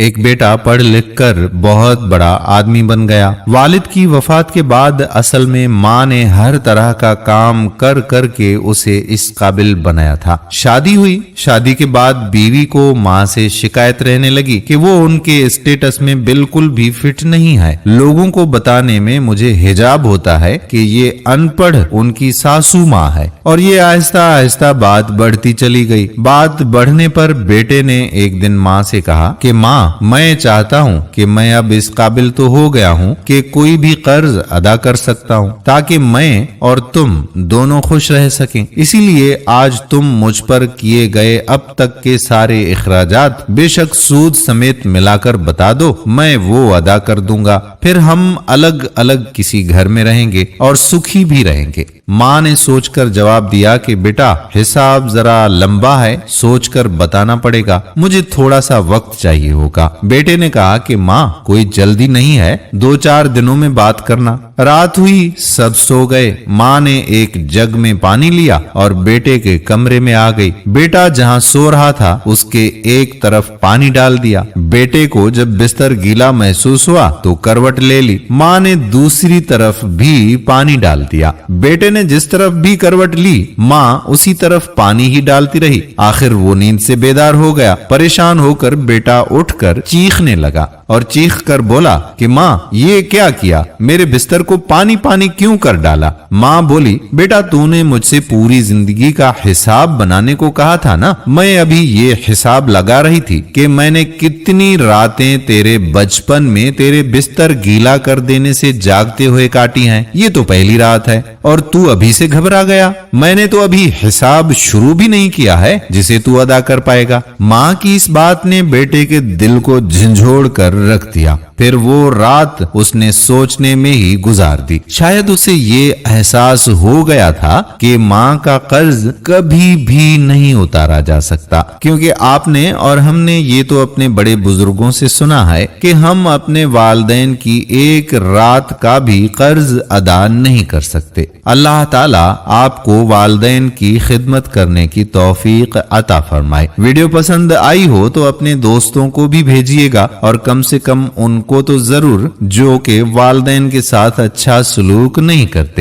एक बेटा पढ़ लिख कर बहुत बड़ा आदमी बन गया। वालिद की वफात के बाद असल में माँ ने हर तरह का काम कर कर के उसे इस काबिल बनाया था। शादी हुई, शादी के बाद बीवी को माँ से शिकायत रहने लगी कि वो उनके स्टेटस में बिल्कुल भी फिट नहीं है। लोगों को बताने में मुझे हिजाब होता है कि ये अनपढ़ उनकी सासू माँ है। और ये आहिस्ता आहिस्ता बात बढ़ती चली गई। बात बढ़ने पर बेटे ने एक दिन माँ से कहा कि माँ, मैं चाहता हूँ कि मैं अब इस काबिल तो हो गया हूँ कि कोई भी कर्ज अदा कर सकता हूँ, ताकि मैं और तुम दोनों खुश रह सकें। इसीलिए आज तुम मुझ पर किए गए अब तक के सारे इखराजात बेशक सूद समेत मिलाकर बता दो, मैं वो अदा कर दूंगा। फिर हम अलग अलग किसी घर में रहेंगे और सुखी भी रहेंगे। माँ ने सोचकर जवाब दिया कि बेटा, हिसाब जरा लंबा है, सोचकर बताना पड़ेगा, मुझे थोड़ा सा वक्त चाहिए होगा। बेटे ने कहा कि माँ, कोई जल्दी नहीं है, 2-4 दिनों में बात करना। रात हुई, सब सो गए। माँ ने एक जग में पानी लिया और बेटे के कमरे में आ गई। बेटा जहाँ सो रहा था उसके एक तरफ पानी डाल दिया। बेटे को जब बिस्तर गीला महसूस हुआ तो करवट ले ली। माँ ने दूसरी तरफ भी पानी डाल दिया। बेटे ने जिस तरफ भी करवट ली, माँ उसी तरफ पानी ही डालती रही। आखिर वो नींद से बेदार हो गया। परेशान होकर बेटा उठकर चीखने लगा और चीख कर बोला कि माँ, ये क्या किया, मेरे बिस्तर को पानी पानी क्यों कर डाला? माँ बोली, बेटा, तूने मुझसे पूरी जिंदगी का हिसाब बनाने को कहा था ना। मैं अभी ये हिसाब लगा रही थी कि मैंने कितनी रातें तेरे बचपन में तेरे बिस्तर गीला कर देने से जागते हुए काटी हैं। ये तो पहली रात है और तू अभी से घबरा गया। मैंने तो अभी हिसाब शुरू भी नहीं किया है जिसे तू अदा कर पाएगा। माँ की इस बात ने बेटे के दिल को झंझोड़ कर रख दिया। फिर वो रात उसने सोचने में ही गुजार दी। शायद उसे ये एहसास हो गया था कि माँ का कर्ज कभी भी नहीं उतारा जा सकता, क्योंकि आपने और हमने ये तो अपने बड़े बुजुर्गों से सुना है कि हम अपने वालिदैन की एक रात का भी कर्ज अदा नहीं कर सकते। अल्लाह ताला आपको वालिदैन की खिदमत करने की तौफीक अता फरमाए। वीडियो पसंद आई हो तो अपने दोस्तों को भी भेजिएगा, और कम से कम उनको तो जरूर जो कि वालिदैन के साथ अच्छा सलूक नहीं करते।